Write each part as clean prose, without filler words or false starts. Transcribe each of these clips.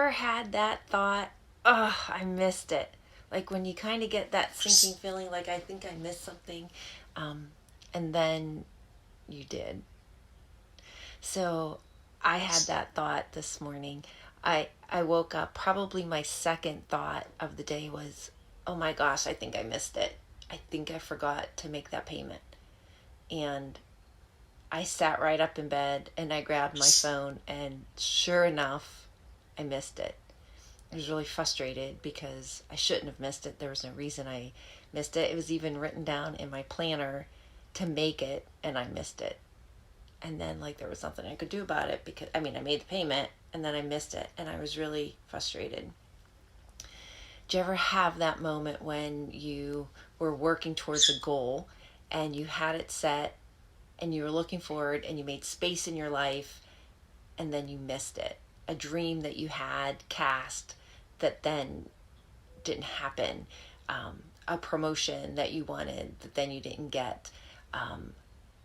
ever had that thought, oh, I missed it? Like when you kind of get that sinking feeling like I think I missed something, um, and then you did. So I had that thought this morning. I woke up, probably my second thought of the day was, oh my gosh, I think I missed it. I think I forgot to make that payment. And I sat right up in bed and I grabbed my phone, and sure enough, I missed it. I was really frustrated because I shouldn't have missed it. There was no reason I missed it. It was even written down in my planner to make it, and I missed it. And then, like, there was nothing I could do about it because, I mean, I made the payment and then I missed it, and I was really frustrated. Do you ever have that moment when you were working towards a goal and you had it set and you were looking forward and you made space in your life and then you missed it? A dream that you had cast that then didn't happen, a promotion that you wanted that then you didn't get,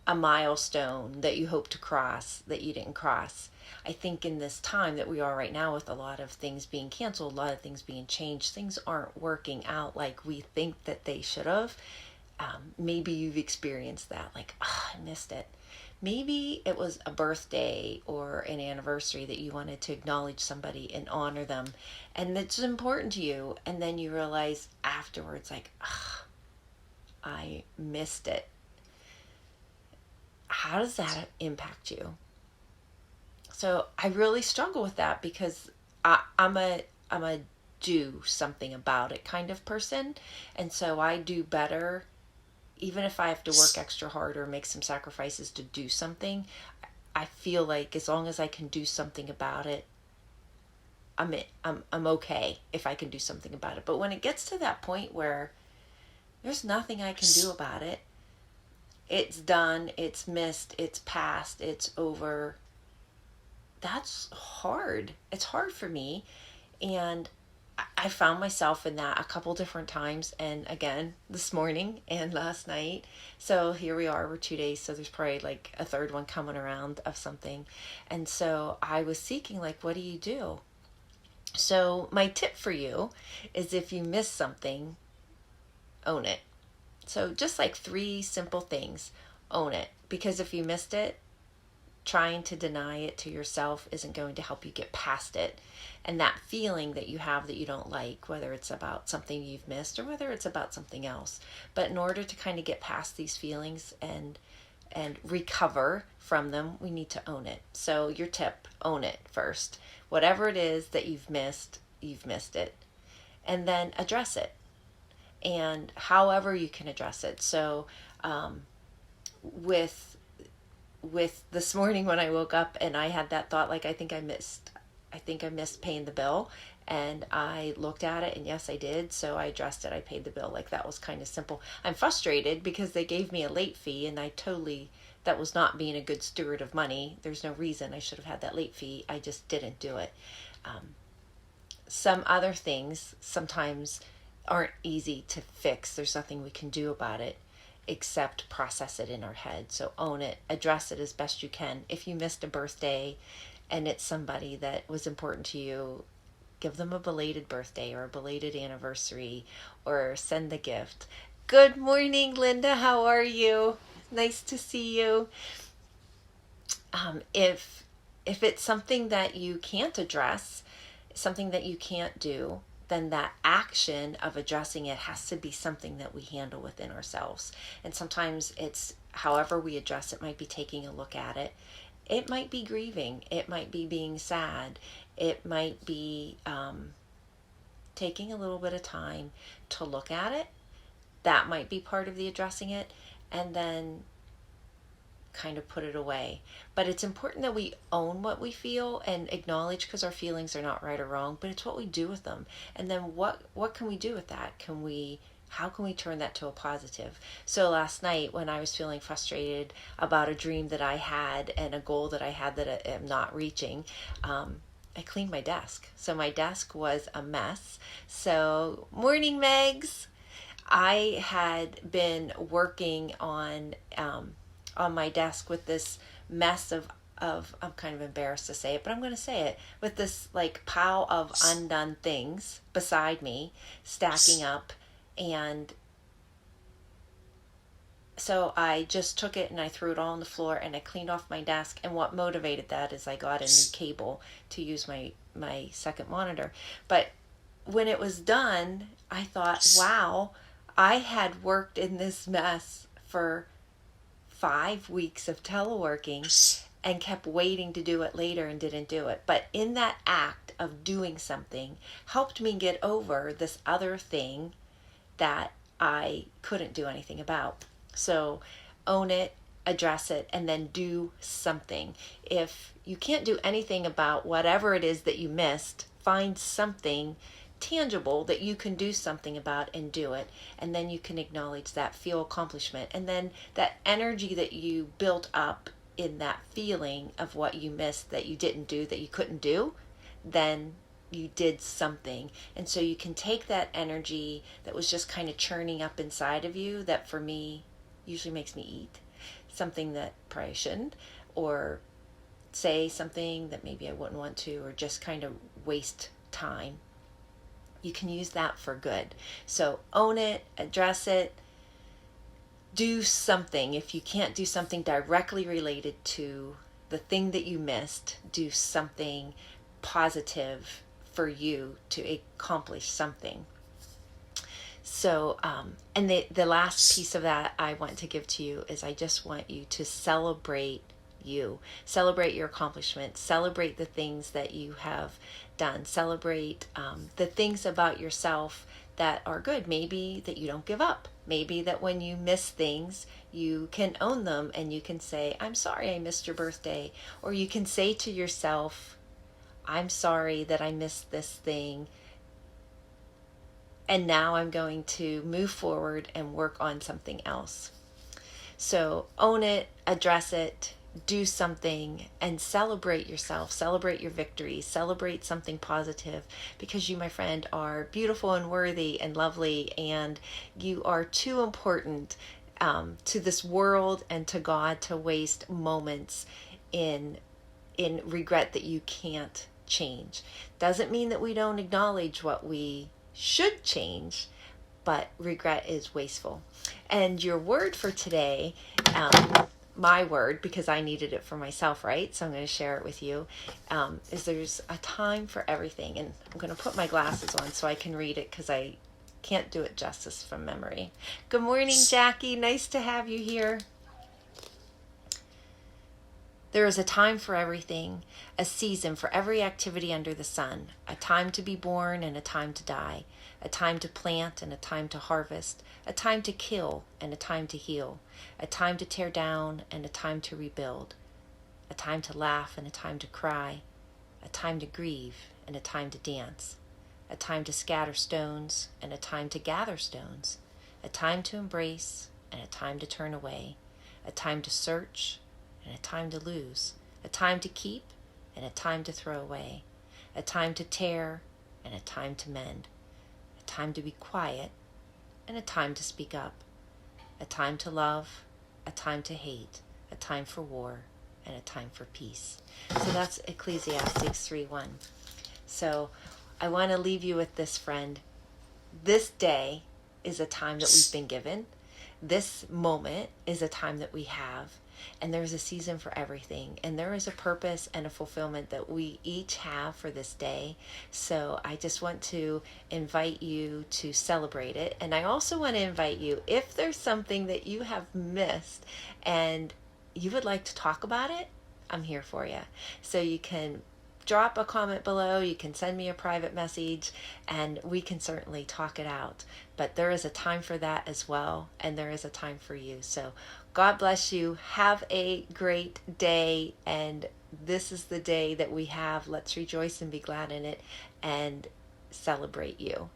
a milestone that you hoped to cross that you didn't cross. I think in this time that we are right now, with a lot of things being canceled, a lot of things being changed, things aren't working out like we think that they should have. Maybe you've experienced that, like, oh, I missed it. Maybe it was a birthday or an anniversary that you wanted to acknowledge somebody and honor them, and it's important to you, and then you realize afterwards, like, oh, I missed it. How does that impact you? So I really struggle with that because I'm a do something about it kind of person, and so I do better even if I have to work extra hard or make some sacrifices to do something. I feel like as long as I can do something about it, I'm okay if I can do something about it. But when it gets to that point where there's nothing I can do about it, it's done, it's missed, it's past, it's over. That's hard. It's hard for me. And I found myself in that a couple different times, and again this morning and last night. So here we are, we're 2 days, so there's probably like a third one coming around of something. And so I was seeking, like, what do you do? So my tip for you is, if you miss something, own it. So just like 3 simple things. Own it, because if you missed it, trying to deny it to yourself isn't going to help you get past it. And that feeling that you have that you don't like, whether it's about something you've missed or whether it's about something else. But in order to kind of get past these feelings and recover from them, we need to own it. So your tip, own it first. Whatever it is that you've missed it. And then address it. And however you can address it. So with this morning when I woke up and I had that thought, like, I think I missed paying the bill, and I looked at it and yes, I did. So I addressed it. I paid the bill. Like, that was kind of simple. I'm frustrated because they gave me a late fee, and that was not being a good steward of money. There's no reason I should have had that late fee. I just didn't do it. Some other things sometimes aren't easy to fix. There's nothing we can do about it except process it in our head. So own it, address it as best you can. If you missed a birthday and it's somebody that was important to you, give them a belated birthday or a belated anniversary, or send the gift. Good morning, Linda. How are you? Nice to see you. If it's something that you can't address, something that you can't do, then that action of addressing it has to be something that we handle within ourselves. And sometimes it's, however we address it, might be taking a look at it. It might be grieving. It might be being sad. It might be taking a little bit of time to look at it. That might be part of the addressing it, and then kind of put it away. But it's important that we own what we feel and acknowledge, because our feelings are not right or wrong, but it's what we do with them. And then what can we do with that? How can we turn that to a positive? So last night when I was feeling frustrated about a dream that I had and a goal that I had that I am not reaching, I cleaned my desk. So my desk was a mess. So morning, Megs. I had been working on my desk with this mess of of, I'm kind of embarrassed to say it, but I'm going to say it, with this like pile of undone things beside me stacking up. And so I just took it and I threw it all on the floor and I cleaned off my desk. And what motivated that is I got a new cable to use my second monitor. But when it was done, I thought, wow, I had worked in this mess for 5 weeks of teleworking and kept waiting to do it later and didn't do it. But in that act of doing something helped me get over this other thing that I couldn't do anything about. So own it, address it, and then do something. If you can't do anything about whatever it is that you missed, find something tangible that you can do something about and do it. And then you can acknowledge that, feel accomplishment. And then that energy that you built up in that feeling of what you missed, that you didn't do, that you couldn't do, then you did something. And so you can take that energy that was just kind of churning up inside of you, that for me usually makes me eat something that probably shouldn't, or say something that maybe I wouldn't want to, or just kind of waste time. You can use that for good. So own it, address it, do something. If you can't do something directly related to the thing that you missed, do something positive for you to accomplish something. So, and the last piece of that I want to give to you is I just want you to celebrate you. Celebrate your accomplishments. Celebrate the things that you have done. Celebrate the things about yourself that are good. Maybe that you don't give up. Maybe that when you miss things, you can own them and you can say, I'm sorry I missed your birthday. Or you can say to yourself, I'm sorry that I missed this thing. And now I'm going to move forward and work on something else. So own it, address it, do something, and celebrate yourself. Celebrate your victories. Celebrate something positive, because you, my friend, are beautiful and worthy and lovely, and you are too important to this world and to God to waste moments in regret that you can't change. Doesn't mean that we don't acknowledge what we should change, but regret is wasteful. And your word for today, my word, because I needed it for myself, right? So I'm going to share it with you, is there's a time for everything. And I'm going to put my glasses on so I can read it, because I can't do it justice from memory. Good morning, Jackie. Nice to have you here. There is a time for everything, a season for every activity under the sun, a time to be born and a time to die, a time to plant and a time to harvest, a time to kill and a time to heal, a time to tear down and a time to rebuild, a time to laugh and a time to cry, a time to grieve and a time to dance, a time to scatter stones and a time to gather stones, a time to embrace and a time to turn away, a time to search and a time to lose, a time to keep and a time to throw away, a time to tear and a time to mend, a time to be quiet and a time to speak up, a time to love, a time to hate, a time for war, and a time for peace. So that's Ecclesiastes 3:1. So I want to leave you with this, friend. This day is a time that we've been given. This moment is a time that we have. And there's a season for everything. And there is a purpose and a fulfillment that we each have for this day. So I just want to invite you to celebrate it. And I also want to invite you, if there's something that you have missed and you would like to talk about it, I'm here for you. So you can drop a comment below, you can send me a private message, and we can certainly talk it out. But there is a time for that as well, and there is a time for you. So God bless you. Have a great day, and this is the day that we have. Let's rejoice and be glad in it and celebrate you.